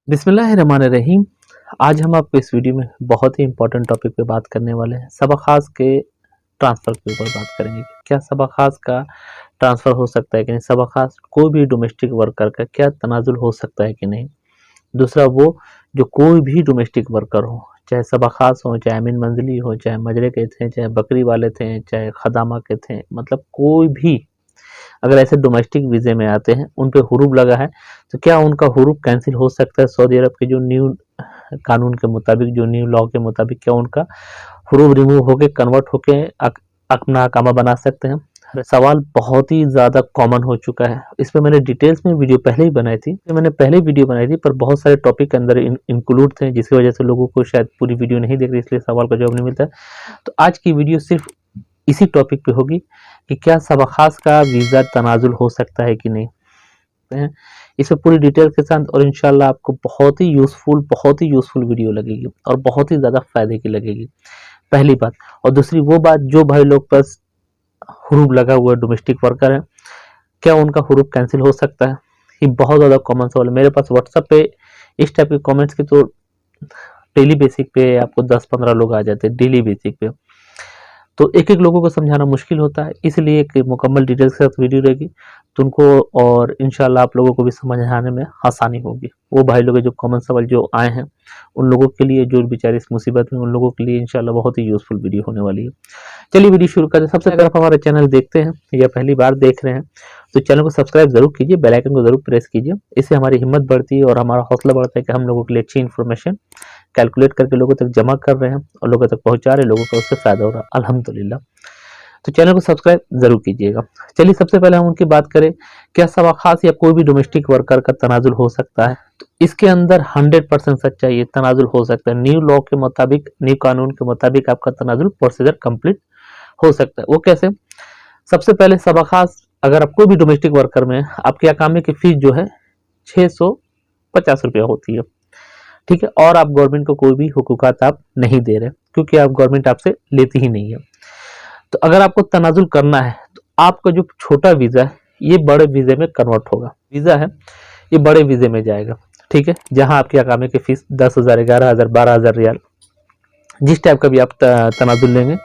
बिस्मिल्लाहिर्रहमानिर्रहीम। आज हम आपको इस वीडियो में बहुत ही इंपॉर्टेंट टॉपिक पे बात करने वाले हैं। सबक-खास के ट्रांसफ़र के ऊपर बात करेंगे। क्या सबक-खास का ट्रांसफ़र हो सकता है कि नहीं? सबक-खास कोई भी डोमेस्टिक वर्कर का क्या तनाज़ुल हो सकता है कि नहीं? दूसरा वो जो कोई भी डोमेस्टिक वर्कर हो, चाहे सबक-खास हो, चाहे अमीन मंज़िली हो, चाहे मजरे के थे, चाहे बकरी वाले थे, चाहे खदामा के थे, मतलब कोई भी अगर ऐसे डोमेस्टिक वीज़े में आते हैं, उन पे हुरूब लगा है, तो क्या उनका हुरूब कैंसिल हो सकता है? सऊदी अरब के जो न्यू कानून के मुताबिक, जो न्यू लॉ के मुताबिक क्या उनका हुरूब रिमूव होके कन्वर्ट होके अपना अकामा बना सकते हैं? सवाल बहुत ही ज़्यादा कॉमन हो चुका है। इस पे मैंने डिटेल्स में वीडियो पहले ही बनाई थी। मैंने पहले वीडियो बनाई थी, पर बहुत सारे टॉपिक के अंदर इंक्लूड थे, जिसकी वजह से लोगों को शायद पूरी वीडियो नहीं देख रही, इसलिए सवाल का जवाब नहीं मिलता है। तो आज की वीडियो सिर्फ इसी टॉपिक पे होगी कि क्या सबक-खास का वीज़ा तनाज़ुल हो सकता है कि नहीं? इसमें पूरी डिटेल के साथ और इंशाल्लाह आपको बहुत ही यूज़फुल वीडियो लगेगी और बहुत ही ज़्यादा फ़ायदे की लगेगी, पहली बात। और दूसरी वो बात, जो भाई लोग पास हुरूब लगा हुआ है, डोमेस्टिक वर्कर है, क्या उनका हुरूब कैंसिल हो सकता है? ये बहुत ज़्यादा कॉमन सवाल है। मेरे पास व्हाट्सएप पे इस टाइप के कमेंट्स के तो डेली बेसिक पे आपको 10-15 लोग आ जाते हैं, डेली बेसिक पे। तो एक-एक लोगों को समझाना मुश्किल होता है, इसलिए एक मुकम्मल डिटेल्स के साथ वीडियो रहेगी, तो उनको और इंशाल्लाह आप लोगों को भी समझ आने में आसानी होगी। वो भाई लोग जो कॉमन सवाल जो आए हैं, उन लोगों के लिए, जो बेचारे इस मुसीबत में, उन लोगों के लिए इंशाल्लाह बहुत ही यूज़फुल वीडियो होने वाली है। चलिए वीडियो शुरू करते हैं। सबसे पहले आप हमारा चैनल देखते हैं या पहली बार देख रहे हैं, तो चैनल को सब्सक्राइब ज़रूर कीजिए, बेल आइकन को ज़रूर प्रेस कीजिए। इससे हमारी हिम्मत बढ़ती है और हमारा हौसला बढ़ता है कि हम लोगों के लिए अच्छी इन्फॉर्मेशन कैलकुलेट करके लोगों तक जमा कर रहे हैं और लोगों तक पहुंचा रहे हैं, लोगों को उससे फ़ायदा हो रहा है, अल्हम्दुलिल्लाह। तो चैनल को सब्सक्राइब ज़रूर कीजिएगा। चलिए सबसे पहले हम उनकी बात करें, क्या सबक-खास या कोई भी डोमेस्टिक वर्कर का तनाज़ुल हो सकता है? तो इसके अंदर 100% सच्चाई है, तनाज़ुल हो सकता है। न्यू लॉ के मुताबिक, न्यू कानून के मुताबिक आपका तनाज़ुल प्रोसीजर कंप्लीट हो सकता है। वो कैसे? सबसे पहले सबक-खास, अगर आप कोई भी डोमेस्टिक वर्कर में, आपके अकामे की फीस जो है 650 रुपया होती है, ठीक है? और आप गवर्नमेंट को कोई भी हुकूकात आप नहीं दे रहे, क्योंकि आप गवर्नमेंट आपसे लेती ही नहीं है। तो अगर आपको तनाजुल करना है, तो आपका जो छोटा वीज़ा है, ये बड़े वीज़े में कन्वर्ट होगा। वीज़ा है, ये बड़े वीज़े में जाएगा, ठीक है? जहां आपके अकामे की फीस 10,000, 11,000, 12,000 रियाल, जिस टाइप का भी आप तनाजुल लेंगे,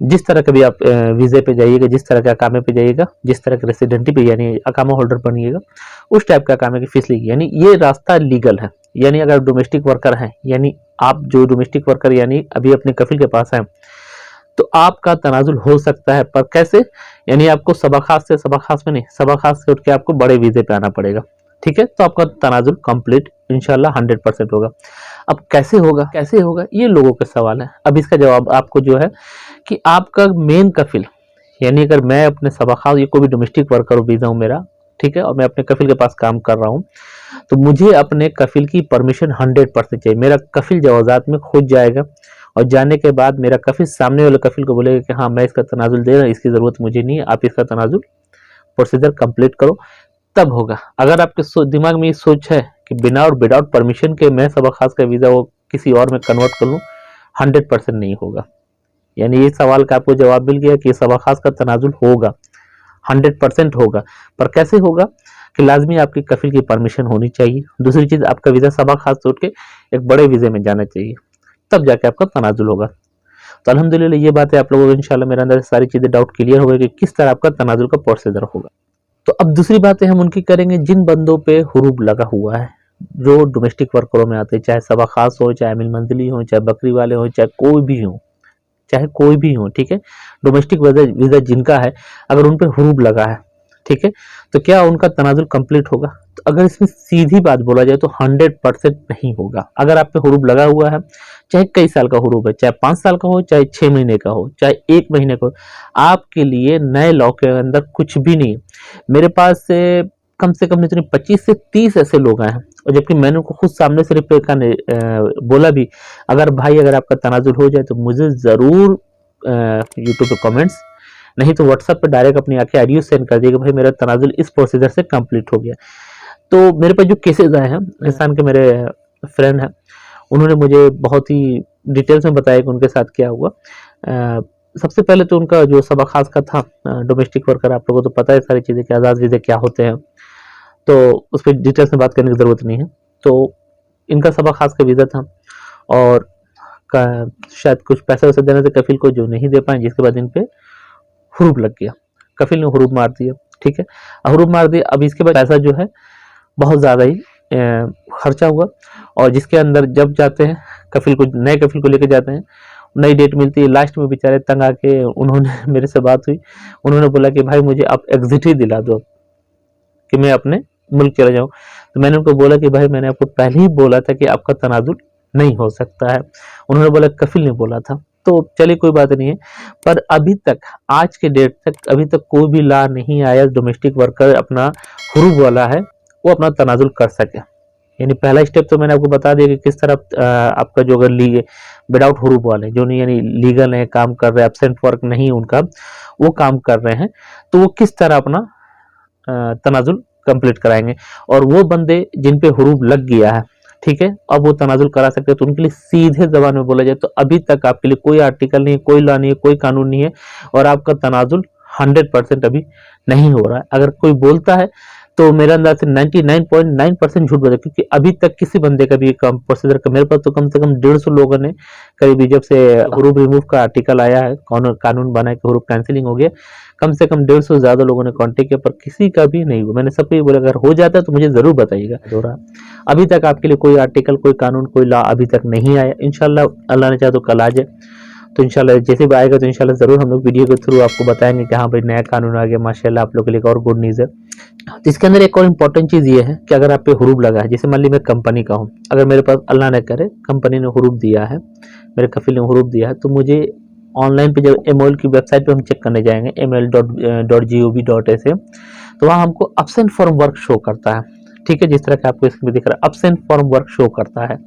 जिस तरह के भी आप वीज़े पे जाइएगा, जिस तरह के अकामे पे जाइएगा, जिस तरह के रेसिडेंटी पे यानी अकामा होल्डर बनिएगा, उस टाइप का अकामे की फीस लेगी। यानी ये रास्ता लीगल है। यानी अगर डोमेस्टिक वर्कर हैं, यानी आप जो डोमेस्टिक वर्कर यानी अभी अपने कफिल के पास हैं, तो आपका तनाजुल हो सकता है। पर कैसे? यानी आपको सबक-खास से, सबक-खास में नहीं, सबक-खास से उठ के आपको बड़े वीज़े पे आना पड़ेगा, ठीक है? तो आपका तनाजुल कंप्लीट इंशाल्लाह 100% होगा। अब कैसे होगा, कैसे होगा, ये लोगों का सवाल है। अब इसका जवाब आपको जो है कि आपका मेन कफिल, यानी अगर मैं अपने सबक-खास, ये कोई भी डोमेस्टिक वर्कर वीज़ा हूँ मेरा, ठीक है, और मैं अपने कफिल के पास काम कर रहा हूँ, तो मुझे अपने कफिल की परमिशन 100% चाहिए। मेरा कफिल जवाज़ात में खुद जाएगा और जाने के बाद मेरा कफिल सामने वाले कफिल को बोलेगा कि हाँ, मैं इसका तनाजुल दे रहा हूँ, इसकी ज़रूरत मुझे नहीं है, आप इसका तनाजुल प्रोसीजर कंप्लीट करो, तब होगा। अगर आपके दिमाग में ये सोच है कि बिना और विदाउट परमिशन के मैं सबक-खास का वीज़ा वो किसी और में कन्वर्ट कर लूँ, 100% नहीं होगा। यानी ये सवाल का आपको जवाब मिल गया कि सबक-खास का तनाजुल होगा, 100% होगा। पर कैसे होगा? कि लाजमी आपकी कफिल की परमिशन होनी चाहिए। दूसरी चीज़, आपका वीज़ा सबक-खास छोड़ के एक बड़े वीज़े में जाना चाहिए, तब जाके आपका तनाजुल होगा। तो अल्हम्दुलिल्लाह ये बात है, आप लोगों को इंशाल्लाह मेरे अंदर सारी चीज़ें डाउट क्लियर हो गई कि किस तरह आपका तनाजुल का प्रोसीजर होगा। तो अब दूसरी बातें हम उनकी करेंगे, जिन बंदों पे हुरूब लगा हुआ है, जो डोमेस्टिक वर्करों में आते हैं, चाहे सबक-खास हो, चाहे अमीन मंज़िली हो, चाहे बकरी वाले हो, चाहे कोई भी हो, चाहे कोई भी हो, ठीक है? डोमेस्टिक वीज़ा जिनका है, अगर उन पे हुरूब लगा है, ठीक है, तो क्या उनका तनाजुल कंप्लीट होगा? तो अगर इसमें सीधी बात बोला जाए तो 100% नहीं होगा। अगर आप पे हुरूब लगा हुआ है, चाहे कई साल का हुरूब है, चाहे 5 साल का हो, चाहे 6 महीने का हो, चाहे 1 महीने का हो, आपके लिए नए लॉ के अंदर कुछ भी नहीं। मेरे पास से कम नहीं 25 से 30 ऐसे लोग आए हैं, और जबकि मैंने उनको खुद सामने से रिप्लाई करने बोला भी, अगर भाई अगर आपका तनाजुल हो जाए तो मुझे ज़रूर यूट्यूब पे कमेंट्स, नहीं तो व्हाट्सएप पे डायरेक्ट अपनी आके आईडी सेंड कर दिएगा, भाई मेरा तनाजुल इस प्रोसीजर से कंप्लीट हो गया। तो मेरे पास जो केसेस आए हैं, पाकिस्तान के मेरे फ्रेंड हैं, उन्होंने मुझे बहुत ही डिटेल्स में बताया कि उनके साथ क्या हुआ। सबसे पहले तो उनका जो सबक-खास का था, डोमेस्टिक वर्कर, आप लोगों को तो पता है सारी चीज़ें कि आज़ाद वीज़े क्या होते हैं, तो उस पर डिटेल्स में बात करने की ज़रूरत नहीं है। तो इनका सबक खास का वीज़ा था और शायद कुछ पैसा वैसा देने थे कफिल को जो नहीं दे पाए, जिसके बाद इन पे हुरूब लग गया। कफिल ने हुरूब मार दिया, ठीक है, हुरूब मार दिया। अब इसके बाद पैसा जो है बहुत ज़्यादा ही खर्चा हुआ और जिसके अंदर जब जाते हैं कफिल को, नए कफिल को लेकर जाते हैं, नई डेट मिलती है, लास्ट में बेचारे तंग आके उन्होंने मेरे से बात हुई, उन्होंने बोला कि भाई मुझे आप एग्जिट ही दिला दो कि मैं अपने मुल्क चला जाऊं। तो मैंने उनको बोला कि भाई मैंने आपको पहले ही बोला था कि आपका तनाजुल नहीं हो सकता है। उन्होंने बोला कफिल ने बोला था। तो चलिए कोई बात नहीं है, पर अभी तक आज के डेट तक अभी तक कोई भी लॉ नहीं आया डोमेस्टिक वर्कर अपना हुरूब वाला है वो अपना तनाजुल कर सके। यानी पहला स्टेप तो मैंने आपको बता दिया कि किस तरह आपका जो अगर विदाउट हुरूब वाले जो नहीं यानी लीगल है, काम कर रहे हैं, एब्सेंट वर्क नहीं उनका, वो काम कर रहे हैं, तो वो किस तरह अपना तनाजुल कंप्लीट कराएंगे। और वो बंदे जिन पे हुरूब लग गया है, ठीक है, अब वो तनाजुल करा सकते हैं, तो उनके लिए सीधे जबान में बोला जाए तो अभी तक आपके लिए कोई आर्टिकल नहीं है, कोई लॉ नहीं है, कोई कानून नहीं है और आपका तनाजुल 100% अभी नहीं हो रहा है। अगर कोई बोलता है तो मेरा अंदाज से 99.9% झूठ बोलता है, क्योंकि अभी तक किसी बंदे का भी प्रोसीजर का, मेरे पास तो कम से कम 150 लोगों ने करीब जब से हुरूब रिमूव का आर्टिकल आया है, कानून बना कि हुरूब कैंसिलिंग हो गया, कम से कम 150 से ज्यादा लोगों ने कांटेक्ट किया, पर किसी का भी नहीं हुआ। मैंने सबको ये बोला अगर हो जाता है तो मुझे जरूर बताइएगा। दोहरा अभी तक आपके लिए कोई आर्टिकल, कोई कानून, कोई लॉ अभी तक नहीं आया। इंशाल्लाह अल्लाह ने चाहे तो कल आ जाए, तो इंशाल्लाह जैसे भी आएगा तो इंशाल्लाह जरूर हम लोग वीडियो के थ्रू आपको बताएंगे कि हाँ भाई नया कानून आ गया, माशाल्लाह आप लोगों के लिए और गुड न्यूज़ है। तो इसके अंदर एक और इम्पोर्टेंट चीज़ ये है कि अगर आप पे हुरूब लगा है, जैसे मान ली मैं कंपनी का हूँ, अगर मेरे पास अल्लाह न करे कंपनी ने हुरूब दिया है, मेरे कफिल ने हुरूब दिया है, तो मुझे ऑनलाइन पे जब एमओएल की वेबसाइट पे हम चेक करने जाएंगे ml.gov.sa, तो वहाँ हमको एब्सेंट फ्रॉम वर्क शो करता है, ठीक है, जिस तरह का आपको इसमें दिख रहा है एब्सेंट फ्रॉम वर्क शो करता है,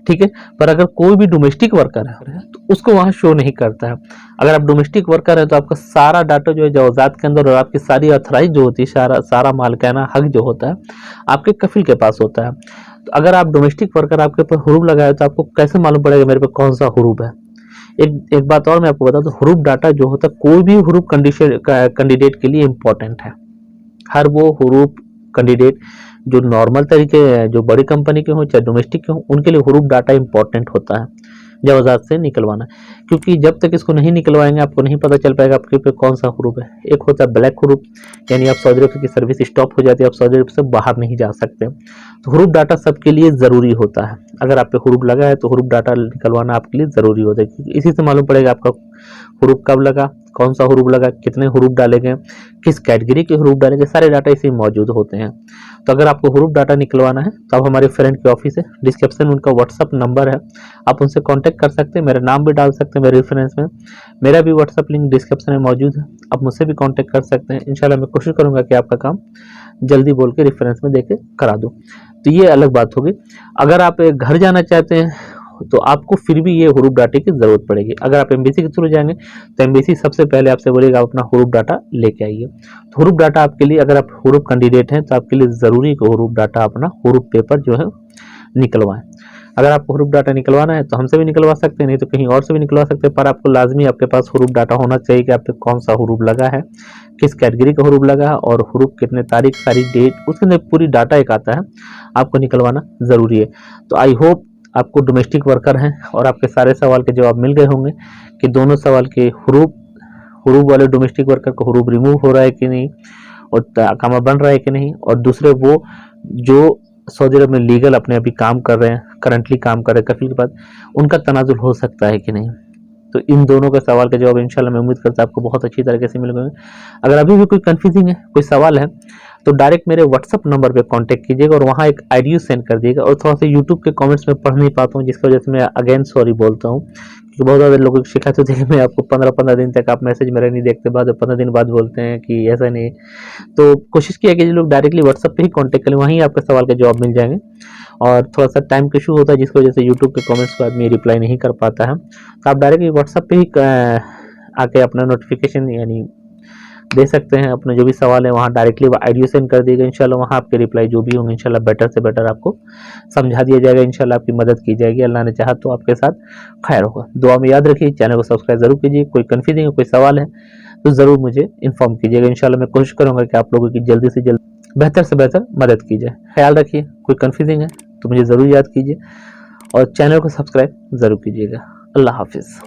ठीक है। पर अगर कोई भी डोमेस्टिक वर्कर है तो उसको वहां शो नहीं करता है। अगर आप डोमेस्टिक वर्कर है तो आपका सारा डाटा जो है जवाजात के अंदर और आपकी सारी अथराइज जो होती है, सारा मालिकाना हक जो होता है आपके कफिल के पास होता है। तो अगर आप डोमेस्टिक वर्कर आपके ऊपर हुरूब लगाए तो आपको कैसे मालूम पड़ेगा मेरे पे कौन सा हुरूब है। एक बात और मैं आपको बता दूं, हुरूब डाटा जो होता है कोई भी हुरूब कैंडिडेट के लिए इंपॉर्टेंट है। हर वो हुरूब कैंडिडेट जो नॉर्मल तरीके, जो बड़ी कंपनी के हों चाहे डोमेस्टिक के हों, उनके लिए हुरूब डाटा इंपॉर्टेंट होता है जवाजात से निकलवाना, क्योंकि जब तक इसको नहीं निकलवाएंगे आपको नहीं पता चल पाएगा आपके पे कौन सा हुरूब है। एक होता है ब्लैक हुरूब, यानी आप सऊदी अरब की सर्विस स्टॉप हो जाती है, आप सऊदी अरब से बाहर नहीं जा सकते। तो हुरूब डाटा सबके लिए ज़रूरी होता है। अगर आप पे हुरूब लगा है तो हुरूब डाटा निकलवाना आपके लिए ज़रूरी होता है, क्योंकि इसी से मालूम पड़ेगा आपका हुरूब कब लगा, कौन सा हुरूब लगा, कितने हुरूब डाले गए, किस कैटेगरी के हुरूब डाले गए, सारे डाटा इसी में मौजूद होते हैं। तो अगर आपको हुरूब डाटा निकलवाना है तो आप हमारे फ्रेंड के ऑफिस है, डिस्क्रिप्शन में उनका व्हाट्सअप नंबर है, आप उनसे कांटेक्ट कर सकते हैं, मेरा नाम भी डाल सकते हैं मेरे रेफरेंस में, मेरा भी व्हाट्सअप लिंक डिस्क्रिप्शन में मौजूद है, आप मुझसे भी कांटेक्ट कर सकते हैं। इंशाल्लाह मैं कोशिश करूंगा कि आपका काम जल्दी बोल के रेफरेंस में देके करा दूं। तो ये अलग बात होगी। अगर आप घर जाना चाहते हैं तो आपको फिर भी ये हुरूब डाटे की जरूरत पड़ेगी। अगर आप एम्बेसी के थ्रू जाएंगे तो एम्बेसी सबसे पहले आपसे बोलेगा आप अपना हुरूब डाटा लेके आइए। तो हुरूब डाटा आपके लिए, अगर आप हुरूब कैंडिडेट हैं तो आपके लिए जरूरी है कि हुरूब डाटा अपना हुरूब पेपर जो है निकलवाएं। अगर आपको हुरूब डाटा निकलवाना है तो हमसे भी निकलवा सकते हैं, नहीं तो कहीं और से भी निकलवा सकते हैं, पर आपको लाजमी आपके पास हुरूब डाटा होना चाहिए कि आप पे कौन सा हुरूब लगा है, किस कैटेगरी का हुरूब लगा है और हुरूब कितने तारीख, सारी डेट, उसके अंदर पूरी डाटा एक आता है, आपको निकलवाना जरूरी है। तो आई होप आपको डोमेस्टिक वर्कर हैं और आपके सारे सवाल के जवाब मिल गए होंगे कि दोनों सवाल के हुरूब वाले डोमेस्टिक वर्कर को हुरूब रिमूव हो रहा है कि नहीं और अकामा बन रहा है कि नहीं, और दूसरे वो जो सऊदी अरब में लीगल अपने अभी काम कर रहे हैं, करंटली काम कर रहे हैं कफिल के पास, उनका तनाजुल हो सकता है कि नहीं। तो इन दोनों के सवाल का जवाब इंशाल्लाह मैं उम्मीद करता हूँ आपको बहुत अच्छी तरीके से मिल गए। अगर अभी भी कोई कंफ्यूजिंग है, कोई सवाल है, तो डायरेक्ट मेरे व्हाट्सअप नंबर पे कांटेक्ट कीजिएगा और वहाँ एक आईडी सेंड कर दिएगा। और थोड़ा सा यूट्यूब के कमेंट्स में पढ़ नहीं पाता हूँ, जिसकी वजह से मैं अगेन सॉरी बोलता हूँ, क्योंकि बहुत ज़्यादा लोगों की शिकायत होती है कि मैं आपको 15-15 दिन तक आप मैसेज मेरा नहीं देखते, बाद 15 दिन बाद बोलते हैं कि ऐसा नहीं। तो कोशिश किया कि जो लोग डायरेक्टली व्हाट्सअप पे ही कांटेक्ट करें, वहीं आपके सवाल के जवाब मिल जाएंगे। और थोड़ा सा टाइम का इशू होता है जिसकी वजह से यूट्यूब के कमेंट्स को आदमी रिप्लाई नहीं कर पाता है, तो आप डायरेक्टली व्हाट्सएप पे ही आके अपना नोटिफिकेशन यानी दे सकते हैं। अपने जो भी सवाल है वहाँ डायरेक्टली आईडी सेंड कर दिएगा, इंशाल्लाह वहाँ आपके रिप्लाई जो भी होंगे इंशाल्लाह बेटर से बेटर आपको समझा दिया जाएगा, इंशाल्लाह आपकी मदद की जाएगी। अल्लाह ने चाहा तो आपके साथ खैर होगा। दुआ में याद रखिए, चैनल को सब्सक्राइब जरूर कीजिए। कोई कन्फ्यूजिंग है, कोई सवाल है तो ज़रूर मुझे इन्फॉर्म कीजिएगा। इंशाल्लाह मैं कोशिश करूँगा कि आप लोगों की जल्दी से जल्दी बेहतर से बेहतर मदद की जाए। ख्याल रखिए। कोई कन्फ्यूजिंग है तो मुझे ज़रूर याद कीजिए और चैनल को सब्सक्राइब ज़रूर कीजिएगा। अल्लाह हाफिज़।